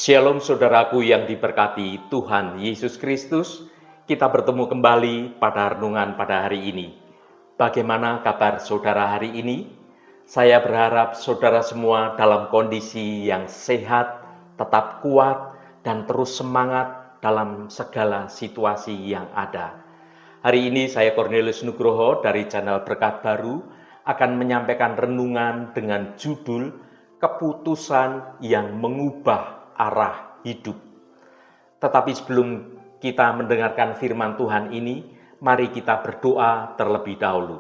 Shalom saudaraku yang diberkati Tuhan Yesus Kristus. Kita bertemu kembali pada renungan pada hari ini. Bagaimana kabar saudara hari ini? Saya berharap saudara semua dalam kondisi yang sehat, tetap kuat, dan terus semangat dalam segala situasi yang ada. Hari ini saya Cornelius Nugroho dari channel Berkat Baru akan menyampaikan renungan dengan judul Keputusan yang Mengubah Arah Hidup. Tetapi sebelum kita mendengarkan firman Tuhan ini, mari kita berdoa terlebih dahulu.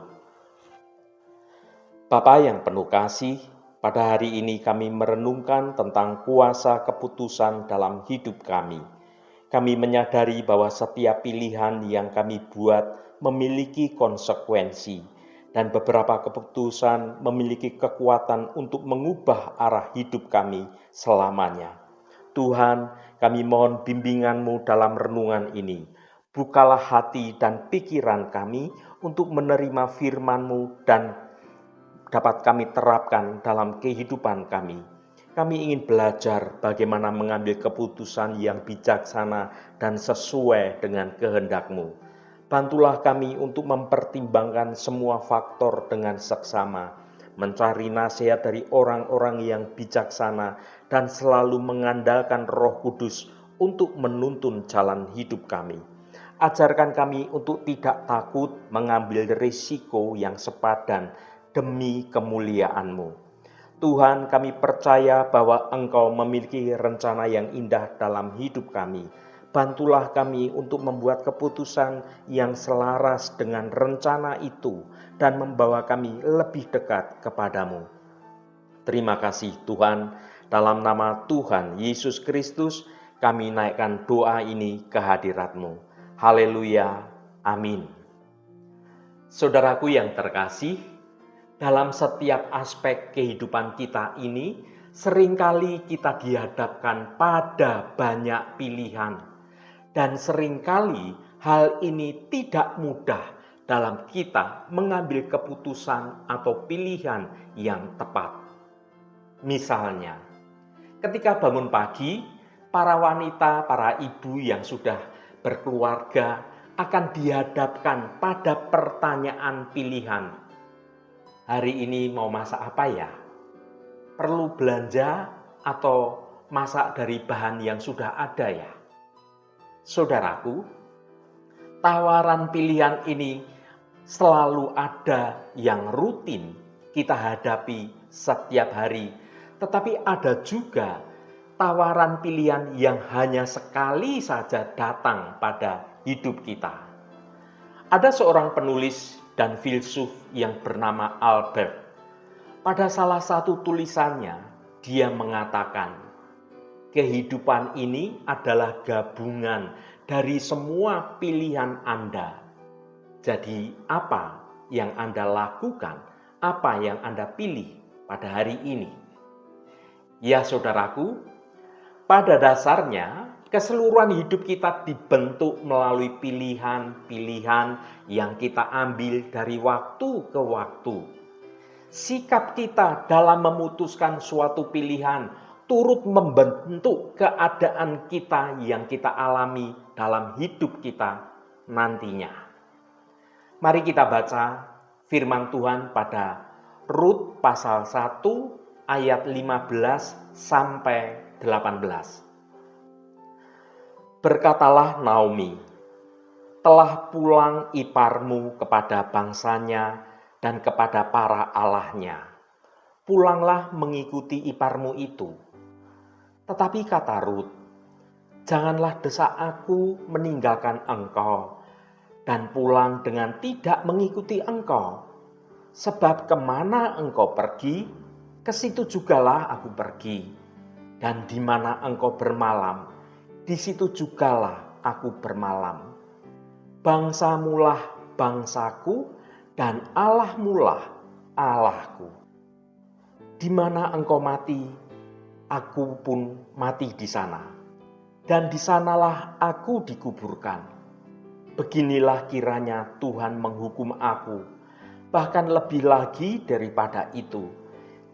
Bapa yang penuh kasih, pada hari ini kami merenungkan tentang kuasa keputusan dalam hidup kami. Kami menyadari bahwa setiap pilihan yang kami buat memiliki konsekuensi, dan beberapa keputusan memiliki kekuatan untuk mengubah arah hidup kami selamanya. Tuhan, kami mohon bimbingan-Mu dalam renungan ini. Bukalah hati dan pikiran kami untuk menerima firman-Mu dan dapat kami terapkan dalam kehidupan kami. Kami ingin belajar bagaimana mengambil keputusan yang bijaksana dan sesuai dengan kehendak-Mu. Bantulah kami untuk mempertimbangkan semua faktor dengan seksama, mencari nasihat dari orang-orang yang bijaksana, dan selalu mengandalkan Roh Kudus untuk menuntun jalan hidup kami. Ajarkan kami untuk tidak takut mengambil risiko yang sepadan demi kemuliaan-Mu. Tuhan, kami percaya bahwa Engkau memiliki rencana yang indah dalam hidup kami. Bantulah kami untuk membuat keputusan yang selaras dengan rencana itu dan membawa kami lebih dekat kepadamu. Terima kasih Tuhan, dalam nama Tuhan Yesus Kristus kami naikkan doa ini ke hadirat-Mu. Haleluya, amin. Saudaraku yang terkasih, dalam setiap aspek kehidupan kita ini, seringkali kita dihadapkan pada banyak pilihan. Dan seringkali hal ini tidak mudah dalam kita mengambil keputusan atau pilihan yang tepat. Misalnya, ketika bangun pagi, para wanita, para ibu yang sudah berkeluarga akan dihadapkan pada pertanyaan pilihan. Hari ini mau masak apa ya? Perlu belanja atau masak dari bahan yang sudah ada ya? Saudaraku, tawaran pilihan ini selalu ada yang rutin kita hadapi setiap hari. Tetapi ada juga tawaran pilihan yang hanya sekali saja datang pada hidup kita. Ada seorang penulis dan filsuf yang bernama Albert. Pada salah satu tulisannya, dia mengatakan, kehidupan ini adalah gabungan dari semua pilihan Anda. Jadi apa yang Anda lakukan, apa yang Anda pilih pada hari ini? Ya saudaraku, pada dasarnya keseluruhan hidup kita dibentuk melalui pilihan-pilihan yang kita ambil dari waktu ke waktu. Sikap kita dalam memutuskan suatu pilihan turut membentuk keadaan kita yang kita alami dalam hidup kita nantinya. Mari kita baca firman Tuhan pada Rut pasal 1 ayat 15 sampai 18. Berkatalah Naomi, telah pulang iparmu kepada bangsanya dan kepada para allahnya. Pulanglah mengikuti iparmu itu. Tetapi kata Rut, janganlah desak aku meninggalkan engkau dan pulang dengan tidak mengikuti engkau. Sebab kemana engkau pergi, ke situ jugalah aku pergi. Dan di mana engkau bermalam, di situ jugalah aku bermalam. Bangsamulah bangsaku dan Allahmulah Allahku. Di mana engkau mati, aku pun mati di sana, dan di sanalah aku dikuburkan. Beginilah kiranya Tuhan menghukum aku, bahkan lebih lagi daripada itu,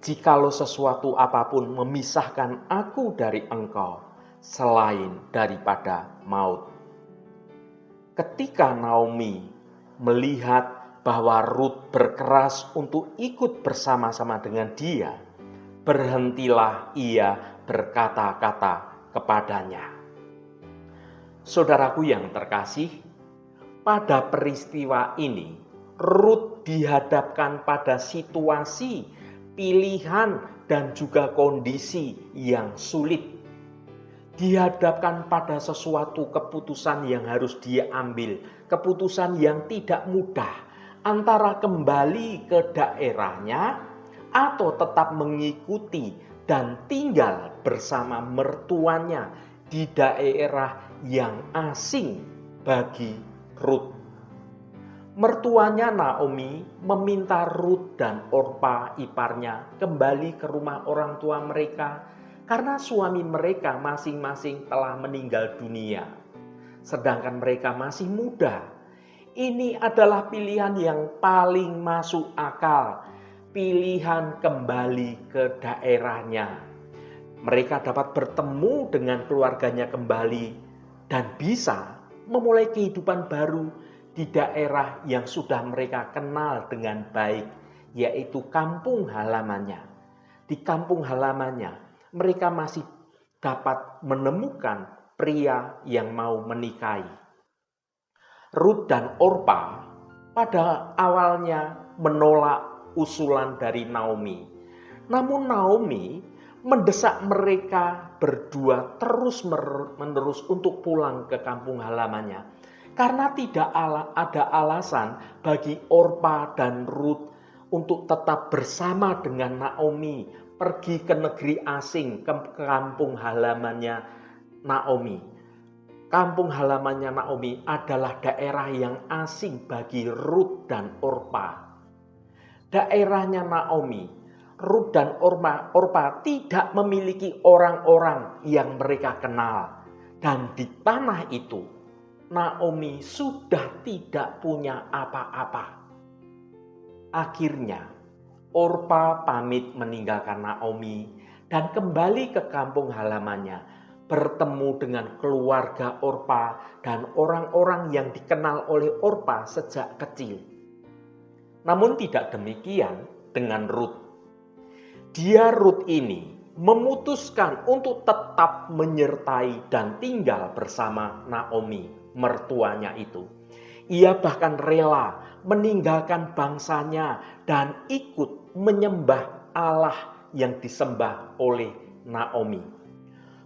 jikalau sesuatu apapun memisahkan aku dari engkau, selain daripada maut. Ketika Naomi melihat bahwa Rut berkeras untuk ikut bersama-sama dengan dia, berhentilah ia berkata-kata kepadanya. Saudaraku yang terkasih, pada peristiwa ini Rut dihadapkan pada situasi, pilihan, dan juga kondisi yang sulit. Dihadapkan pada sesuatu keputusan yang harus dia ambil, keputusan yang tidak mudah, antara kembali ke daerahnya atau tetap mengikuti dan tinggal bersama mertuanya di daerah yang asing bagi Rut. Mertuanya Naomi meminta Rut dan Orpa iparnya kembali ke rumah orang tua mereka karena suami mereka masing-masing telah meninggal dunia, sedangkan mereka masih muda. Ini adalah pilihan yang paling masuk akal, pilihan kembali ke daerahnya. Mereka dapat bertemu dengan keluarganya kembali dan bisa memulai kehidupan baru di daerah yang sudah mereka kenal dengan baik, yaitu kampung halamannya. Di kampung halamannya, mereka masih dapat menemukan pria yang mau menikahi. Rut dan Orpa pada awalnya menolak usulan dari Naomi. Namun Naomi mendesak mereka berdua terus-menerus untuk pulang ke kampung halamannya. Karena tidak ada alasan bagi Orpa dan Rut untuk tetap bersama dengan Naomi pergi ke negeri asing, ke kampung halamannya Naomi. Kampung halamannya Naomi adalah daerah yang asing bagi Rut dan Orpa. Daerahnya Naomi, Rut dan Orpa tidak memiliki orang-orang yang mereka kenal. Dan di tanah itu, Naomi sudah tidak punya apa-apa. Akhirnya, Orpa pamit meninggalkan Naomi dan kembali ke kampung halamannya, bertemu dengan keluarga Orpa dan orang-orang yang dikenal oleh Orpa sejak kecil. Namun tidak demikian dengan Rut. Rut ini memutuskan untuk tetap menyertai dan tinggal bersama Naomi, mertuanya itu. Ia bahkan rela meninggalkan bangsanya dan ikut menyembah Allah yang disembah oleh Naomi.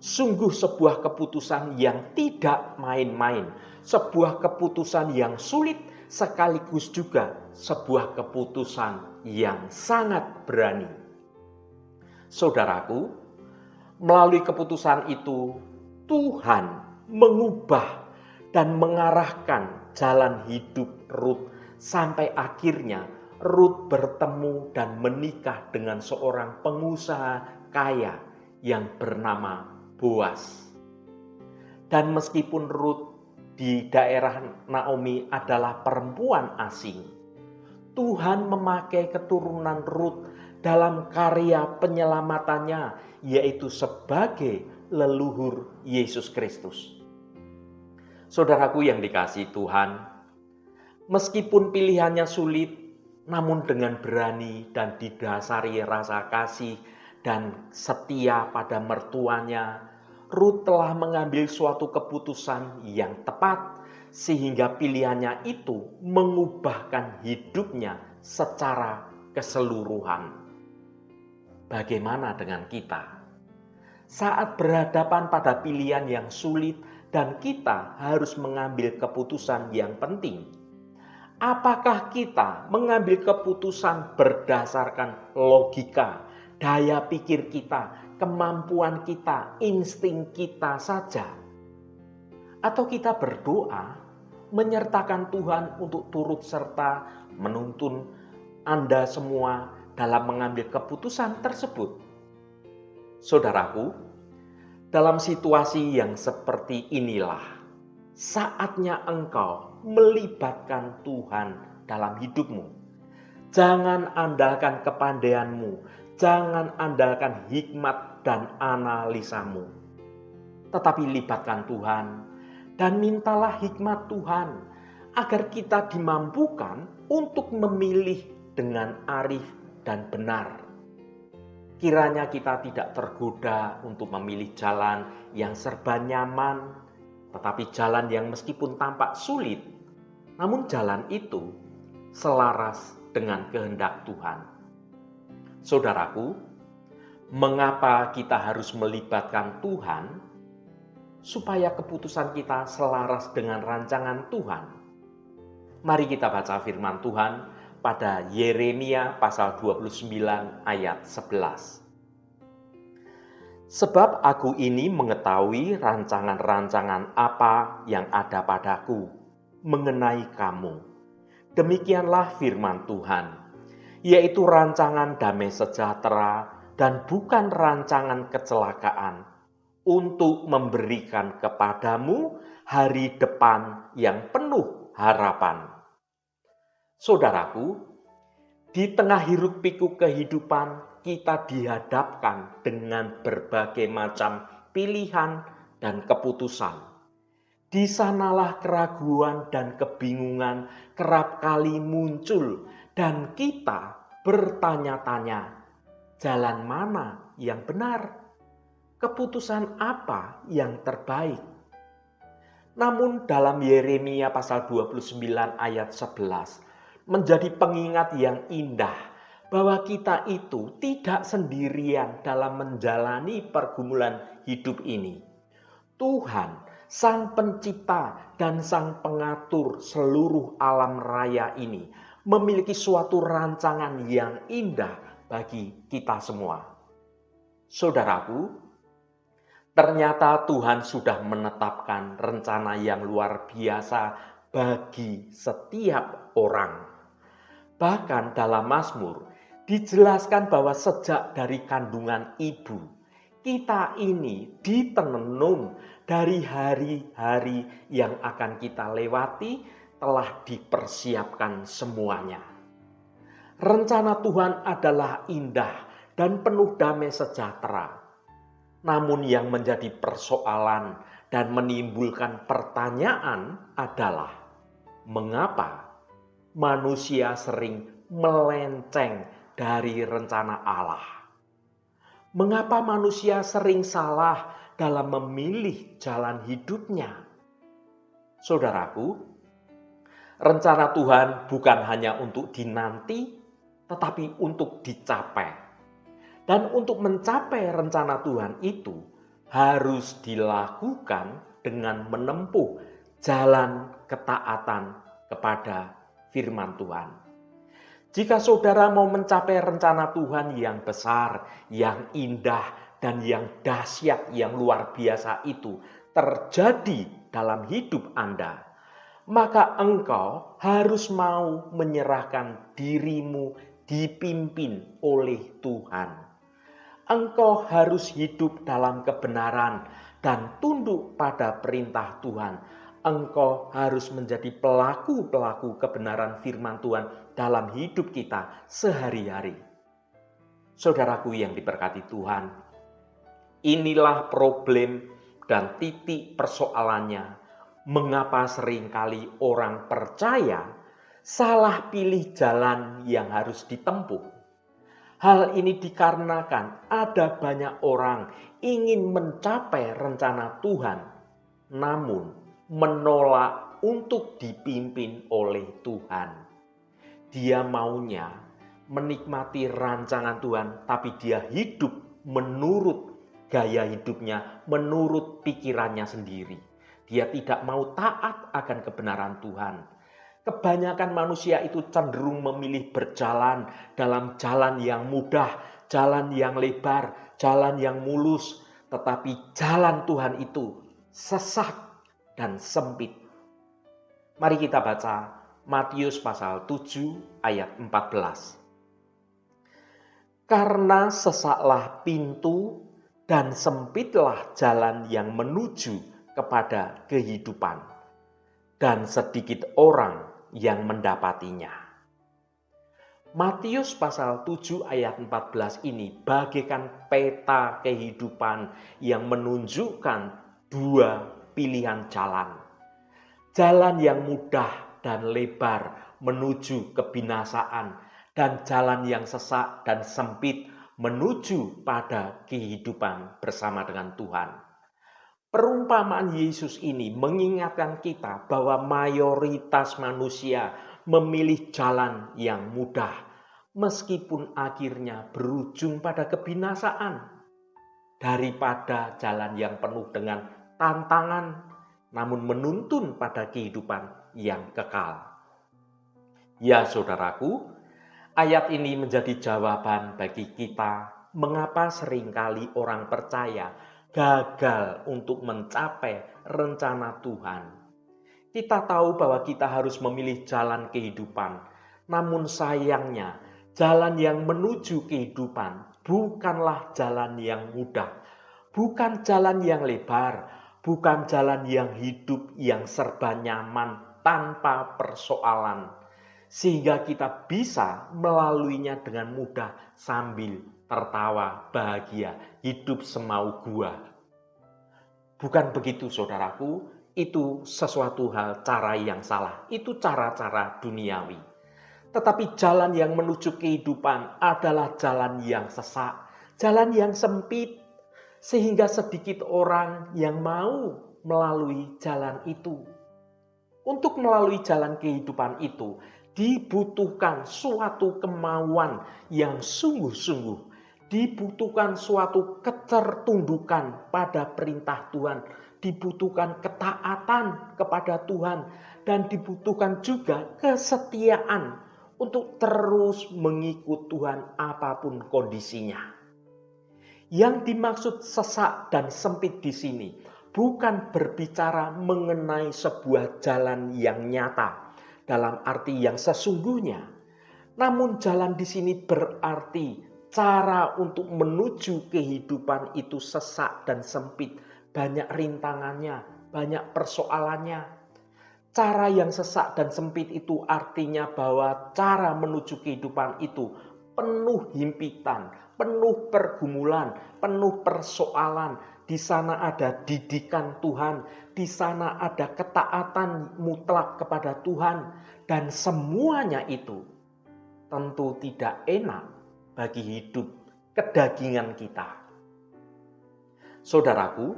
Sungguh sebuah keputusan yang tidak main-main, sebuah keputusan yang sulit sekaligus juga sebuah keputusan yang sangat berani. Saudaraku, melalui keputusan itu Tuhan mengubah dan mengarahkan jalan hidup Rut sampai akhirnya Rut bertemu dan menikah dengan seorang pengusaha kaya yang bernama Boas. Dan meskipun Rut di daerah Naomi adalah perempuan asing, Tuhan memakai keturunan Rut dalam karya penyelamatannya, yaitu sebagai leluhur Yesus Kristus. Saudaraku yang dikasihi Tuhan, meskipun pilihannya sulit, namun dengan berani dan didasari rasa kasih dan setia pada mertuanya, Rut telah mengambil suatu keputusan yang tepat sehingga pilihannya itu mengubahkan hidupnya secara keseluruhan. Bagaimana dengan kita? Saat berhadapan pada pilihan yang sulit dan kita harus mengambil keputusan yang penting, apakah kita mengambil keputusan berdasarkan logika, daya pikir kita, kemampuan kita, insting kita saja? Atau kita berdoa menyertakan Tuhan untuk turut serta menuntun Anda semua dalam mengambil keputusan tersebut? Saudaraku, dalam situasi yang seperti inilah saatnya engkau melibatkan Tuhan dalam hidupmu. Jangan andalkan kepandaianmu, jangan andalkan hikmat dan analisamu. tetapi libatkan Tuhan dan mintalah hikmat Tuhan agar kita dimampukan untuk memilih dengan arif dan benar. Kiranya kita tidak tergoda untuk memilih jalan yang serba nyaman, tetapi jalan yang meskipun tampak sulit, namun jalan itu selaras dengan kehendak Tuhan. Saudaraku, mengapa kita harus melibatkan Tuhan supaya keputusan kita selaras dengan rancangan Tuhan? Mari kita baca firman Tuhan pada Yeremia pasal 29 ayat 11. Sebab aku ini mengetahui rancangan-rancangan apa yang ada padaku mengenai kamu. Demikianlah firman Tuhan, yaitu rancangan damai sejahtera dan bukan rancangan kecelakaan, untuk memberikan kepadamu hari depan yang penuh harapan. Saudaraku, di tengah hiruk-pikuk kehidupan kita dihadapkan dengan berbagai macam pilihan dan keputusan. Di sanalah keraguan dan kebingungan kerap kali muncul dan kita bertanya-tanya, jalan mana yang benar? Keputusan apa yang terbaik? Namun dalam Yeremia pasal 29 ayat 11 menjadi pengingat yang indah bahwa kita itu tidak sendirian dalam menjalani pergumulan hidup ini. Tuhan, Sang Pencipta dan Sang Pengatur seluruh alam raya ini memiliki suatu rancangan yang indah bagi kita semua. Saudaraku, ternyata Tuhan sudah menetapkan rencana yang luar biasa bagi setiap orang. Bahkan dalam Mazmur dijelaskan bahwa sejak dari kandungan ibu, kita ini ditenun dari hari-hari yang akan kita lewati telah dipersiapkan semuanya. Rencana Tuhan adalah indah dan penuh damai sejahtera. Namun yang menjadi persoalan dan menimbulkan pertanyaan adalah mengapa manusia sering melenceng dari rencana Allah? Mengapa manusia sering salah dalam memilih jalan hidupnya? Saudaraku, rencana Tuhan bukan hanya untuk dinanti, tetapi untuk dicapai. Dan untuk mencapai rencana Tuhan itu harus dilakukan dengan menempuh jalan ketaatan kepada firman Tuhan. Jika saudara mau mencapai rencana Tuhan yang besar, yang indah, dan yang dahsyat, yang luar biasa itu terjadi dalam hidup Anda, maka engkau harus mau menyerahkan dirimu dipimpin oleh Tuhan. Engkau harus hidup dalam kebenaran dan tunduk pada perintah Tuhan. Engkau harus menjadi pelaku-pelaku kebenaran firman Tuhan dalam hidup kita sehari-hari. Saudaraku yang diberkati Tuhan, inilah problem dan titik persoalannya. Mengapa seringkali orang percaya salah pilih jalan yang harus ditempuh? Hal ini dikarenakan ada banyak orang ingin mencapai rencana Tuhan, namun menolak untuk dipimpin oleh Tuhan. Dia maunya menikmati rancangan Tuhan, tapi dia hidup menurut gaya hidupnya, menurut pikirannya sendiri. Dia tidak mau taat akan kebenaran Tuhan. Kebanyakan manusia itu cenderung memilih berjalan dalam jalan yang mudah, jalan yang lebar, jalan yang mulus. Tetapi jalan Tuhan itu sesak dan sempit. Mari kita baca Matius pasal 7 ayat 14. Karena sesaklah pintu dan sempitlah jalan yang menuju kepada kehidupan, dan sedikit orang yang mendapatinya. Matius pasal 7 ayat 14 ini bagaikan peta kehidupan yang menunjukkan dua pilihan jalan. Jalan yang mudah dan lebar menuju kebinasaan, dan jalan yang sesak dan sempit menuju pada kehidupan bersama dengan Tuhan. Perumpamaan Yesus ini mengingatkan kita bahwa mayoritas manusia memilih jalan yang mudah, meskipun akhirnya berujung pada kebinasaan, daripada jalan yang penuh dengan tantangan, namun menuntun pada kehidupan yang kekal. Ya saudaraku, ayat ini menjadi jawaban bagi kita mengapa seringkali orang percaya gagal untuk mencapai rencana Tuhan. Kita tahu bahwa kita harus memilih jalan kehidupan, namun sayangnya jalan yang menuju kehidupan bukanlah jalan yang mudah, bukan jalan yang lebar, bukan jalan yang hidup yang serba nyaman tanpa persoalan, sehingga kita bisa melaluinya dengan mudah sambil tertawa bahagia, hidup semau gua. Bukan begitu saudaraku, itu sesuatu hal cara yang salah, itu cara-cara duniawi. Tetapi jalan yang menuju kehidupan adalah jalan yang sesak, jalan yang sempit, sehingga sedikit orang yang mau melalui jalan itu. Untuk melalui jalan kehidupan itu, dibutuhkan suatu kemauan yang sungguh-sungguh, dibutuhkan suatu ketertundukan pada perintah Tuhan, dibutuhkan ketaatan kepada Tuhan, dan dibutuhkan juga kesetiaan untuk terus mengikut Tuhan apapun kondisinya. Yang dimaksud sesak dan sempit di sini bukan berbicara mengenai sebuah jalan yang nyata dalam arti yang sesungguhnya. Namun jalan di sini berarti cara untuk menuju kehidupan itu sesak dan sempit, banyak rintangannya, banyak persoalannya. Cara yang sesak dan sempit itu artinya bahwa cara menuju kehidupan itu penuh himpitan, penuh pergumulan, penuh persoalan. Di sana ada didikan Tuhan, di sana ada ketaatan mutlak kepada Tuhan, dan semuanya itu tentu tidak enak bagi hidup kedagingan kita. Saudaraku,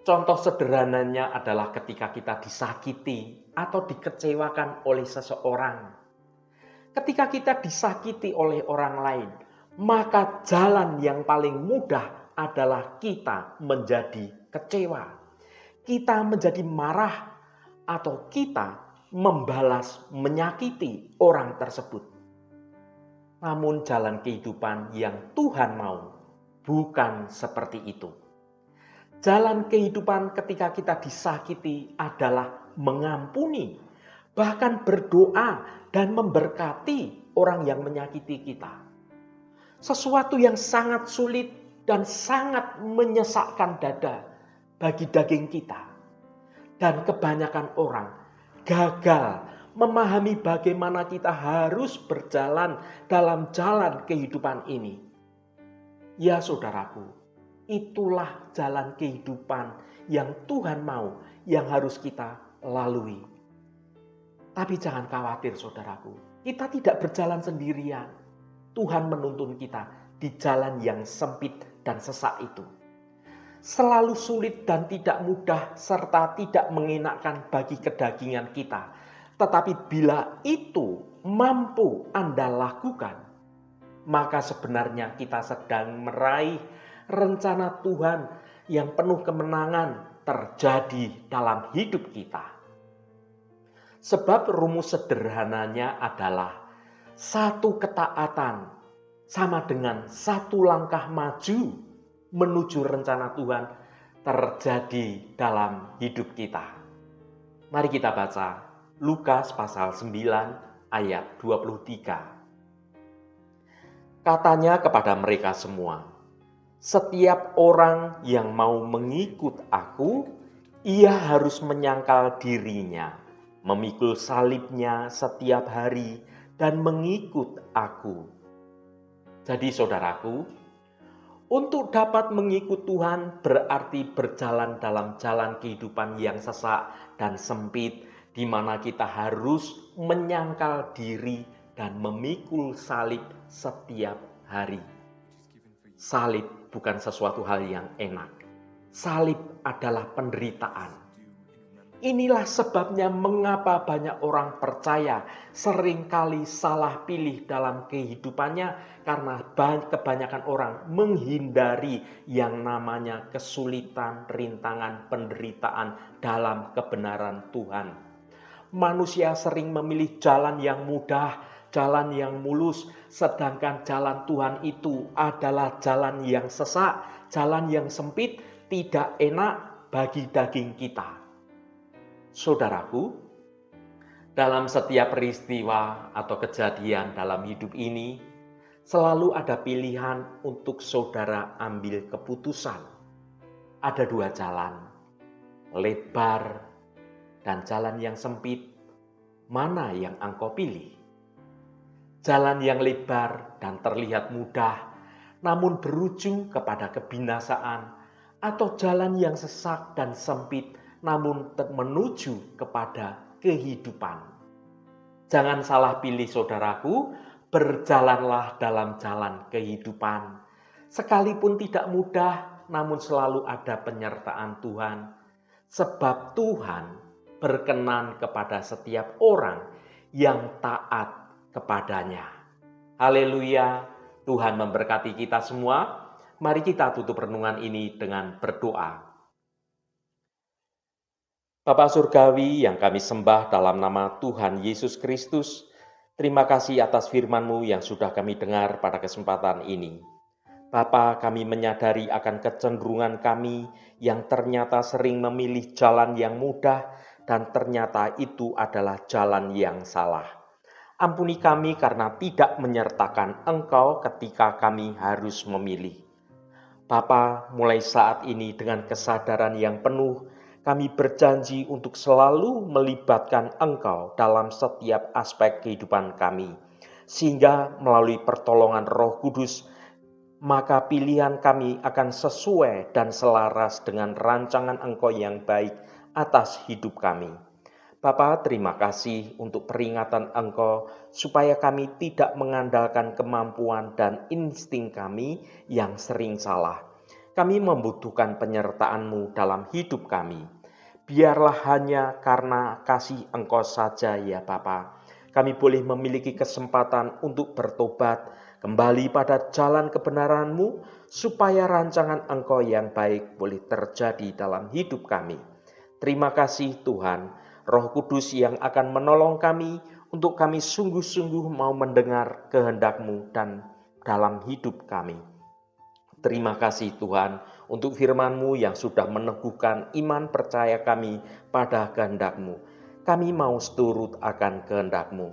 contoh sederhananya adalah ketika kita disakiti atau dikecewakan oleh seseorang. Ketika kita disakiti oleh orang lain, maka jalan yang paling mudah adalah kita menjadi kecewa. Kita menjadi marah atau kita membalas menyakiti orang tersebut. Namun jalan kehidupan yang Tuhan mau bukan seperti itu. Jalan kehidupan ketika kita disakiti adalah mengampuni, bahkan berdoa dan memberkati orang yang menyakiti kita. Sesuatu yang sangat sulit dan sangat menyesakkan dada bagi daging kita. Dan kebanyakan orang gagal memahami bagaimana kita harus berjalan dalam jalan kehidupan ini. Ya saudaraku, itulah jalan kehidupan yang Tuhan mau, yang harus kita lalui. Tapi jangan khawatir saudaraku, kita tidak berjalan sendirian. Tuhan menuntun kita di jalan yang sempit dan sesak itu. Selalu sulit dan tidak mudah serta tidak mengenakkan bagi kedagingan kita. Tetapi bila itu mampu Anda lakukan, maka sebenarnya kita sedang meraih rencana Tuhan yang penuh kemenangan terjadi dalam hidup kita. Sebab rumus sederhananya adalah satu ketaatan sama dengan satu langkah maju menuju rencana Tuhan terjadi dalam hidup kita. Mari kita baca Lukas pasal 9 ayat 23. Katanya kepada mereka semua, setiap orang yang mau mengikut aku, ia harus menyangkal dirinya, memikul salibnya setiap hari dan mengikut aku. Jadi saudaraku, Untuk dapat mengikut Tuhan berarti berjalan dalam jalan kehidupan yang sesak dan sempit, di mana kita harus menyangkal diri dan memikul salib setiap hari. Salib bukan sesuatu hal yang enak. Salib adalah penderitaan. Inilah sebabnya mengapa banyak orang percaya seringkali salah pilih dalam kehidupannya, karena kebanyakan orang menghindari yang namanya kesulitan, rintangan, penderitaan dalam kebenaran Tuhan. Manusia sering memilih jalan yang mudah, jalan yang mulus, sedangkan jalan Tuhan itu adalah jalan yang sesak, jalan yang sempit, tidak enak bagi daging kita. Saudaraku, dalam setiap peristiwa atau kejadian dalam hidup ini, selalu ada pilihan untuk saudara ambil keputusan. Ada dua jalan, lebar dan jalan yang sempit. Mana yang engkau pilih? Jalan yang lebar dan terlihat mudah, namun berujung kepada kebinasaan, atau jalan yang sesak dan sempit, namun menuju kepada kehidupan. Jangan salah pilih saudaraku, berjalanlah dalam jalan kehidupan. Sekalipun tidak mudah, namun selalu ada penyertaan Tuhan. Sebab Tuhan berkenan kepada setiap orang yang taat kepadanya. Haleluya, Tuhan memberkati kita semua. Mari kita tutup renungan ini dengan berdoa. Bapa Surgawi yang kami sembah dalam nama Tuhan Yesus Kristus, terima kasih atas firman-Mu yang sudah kami dengar pada kesempatan ini. Bapa, kami menyadari akan kecenderungan kami yang ternyata sering memilih jalan yang mudah dan ternyata itu adalah jalan yang salah. Ampuni kami karena tidak menyertakan Engkau ketika kami harus memilih. Bapa, mulai saat ini dengan kesadaran yang penuh, kami berjanji untuk selalu melibatkan Engkau dalam setiap aspek kehidupan kami. Sehingga melalui pertolongan Roh Kudus, maka pilihan kami akan sesuai dan selaras dengan rancangan Engkau yang baik atas hidup kami. Bapa, terima kasih untuk peringatan Engkau supaya kami tidak mengandalkan kemampuan dan insting kami yang sering salah. Kami membutuhkan penyertaan-Mu dalam hidup kami. Biarlah hanya karena kasih Engkau saja ya Bapa, kami boleh memiliki kesempatan untuk bertobat, kembali pada jalan kebenaran-Mu, supaya rancangan Engkau yang baik boleh terjadi dalam hidup kami. Terima kasih Tuhan, Roh Kudus yang akan menolong kami untuk kami sungguh-sungguh mau mendengar kehendak-Mu dan dalam hidup kami. Terima kasih Tuhan untuk firman-Mu yang sudah meneguhkan iman percaya kami pada kehendak-Mu. Kami mau seturut akan kehendak-Mu.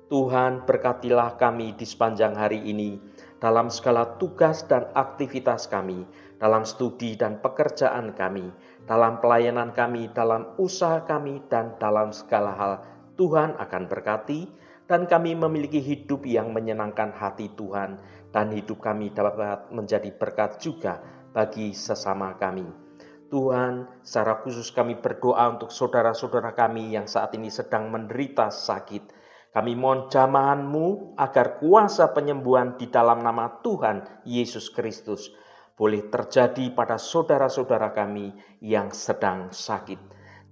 Tuhan, berkatilah kami di sepanjang hari ini dalam segala tugas dan aktivitas kami, dalam studi dan pekerjaan kami, dalam pelayanan kami, dalam usaha kami, dan dalam segala hal. Tuhan akan berkati, dan kami memiliki hidup yang menyenangkan hati Tuhan, dan hidup kami dapat menjadi berkat juga bagi sesama kami. Tuhan, secara khusus kami berdoa untuk saudara-saudara kami yang saat ini sedang menderita sakit. Kami mohon jamahan-Mu agar kuasa penyembuhan di dalam nama Tuhan Yesus Kristus boleh terjadi pada saudara-saudara kami yang sedang sakit.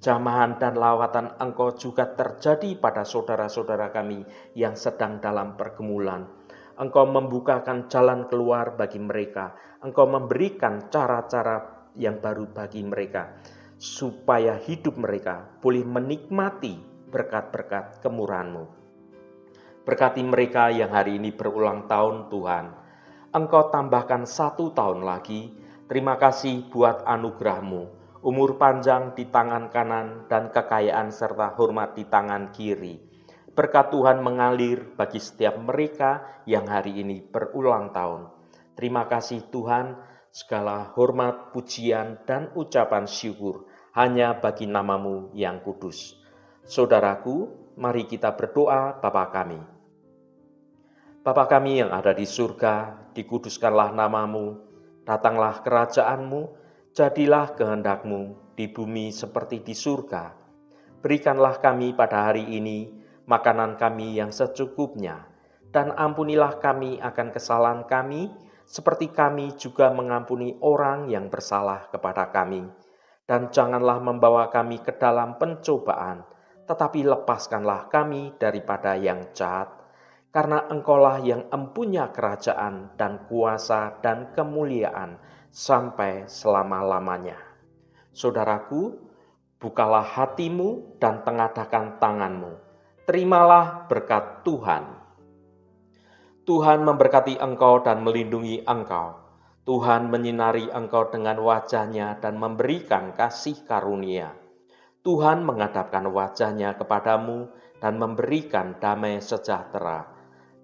Jamahan dan lawatan Engkau juga terjadi pada saudara-saudara kami yang sedang dalam pergumulan. Engkau membukakan jalan keluar bagi mereka. Engkau memberikan cara-cara yang baru bagi mereka, supaya hidup mereka boleh menikmati berkat-berkat kemurahan-Mu. Berkati mereka yang hari ini berulang tahun Tuhan. Engkau tambahkan 1 tahun lagi. Terima kasih buat anugerah-Mu. Umur panjang di tangan kanan dan kekayaan serta hormat di tangan kiri. Berkat Tuhan mengalir bagi setiap mereka yang hari ini berulang tahun. Terima kasih Tuhan, segala hormat, pujian, dan ucapan syukur hanya bagi nama-Mu yang kudus. Saudaraku, mari kita berdoa Bapa kami. Bapa kami yang ada di surga, dikuduskanlah nama-Mu, Datanglah kerajaan-Mu, jadilah kehendak-Mu di bumi seperti di surga. Berikanlah kami pada hari ini makanan kami yang secukupnya, dan ampunilah kami akan kesalahan kami, seperti kami juga mengampuni orang yang bersalah kepada kami. Dan janganlah membawa kami ke dalam pencobaan, tetapi lepaskanlah kami daripada yang jahat. Karena Engkaulah yang empunya kerajaan dan kuasa dan kemuliaan sampai selama-lamanya. Saudaraku, bukalah hatimu dan tengadahkan tanganmu. Terimalah berkat Tuhan. Tuhan memberkati engkau dan melindungi engkau. Tuhan menyinari engkau dengan wajah-Nya dan memberikan kasih karunia. Tuhan menghadapkan wajah-Nya kepadamu dan memberikan damai sejahtera.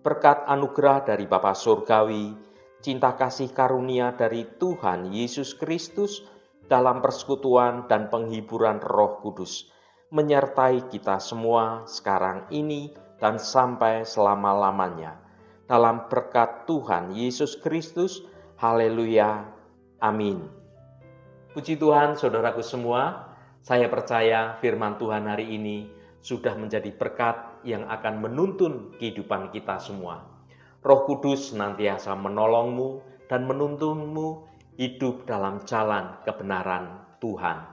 Berkat anugerah dari Bapa Surgawi, cinta kasih karunia dari Tuhan Yesus Kristus dalam persekutuan dan penghiburan Roh Kudus, menyertai kita semua sekarang ini dan sampai selama-lamanya. Dalam berkat Tuhan Yesus Kristus, haleluya, amin. Puji Tuhan, saudaraku semua, saya percaya firman Tuhan hari ini sudah menjadi berkat yang akan menuntun kehidupan kita semua. Roh Kudus senantiasa menolongmu dan menuntunmu hidup dalam jalan kebenaran Tuhan.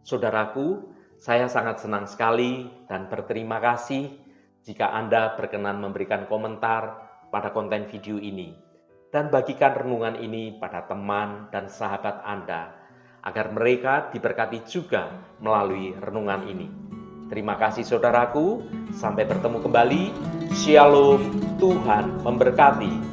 Saudaraku, saya sangat senang sekali dan berterima kasih jika Anda berkenan memberikan komentar pada konten video ini dan bagikan renungan ini pada teman dan sahabat Anda agar mereka diberkati juga melalui renungan ini. Terima kasih saudaraku, sampai bertemu kembali. Shalom, Tuhan memberkati.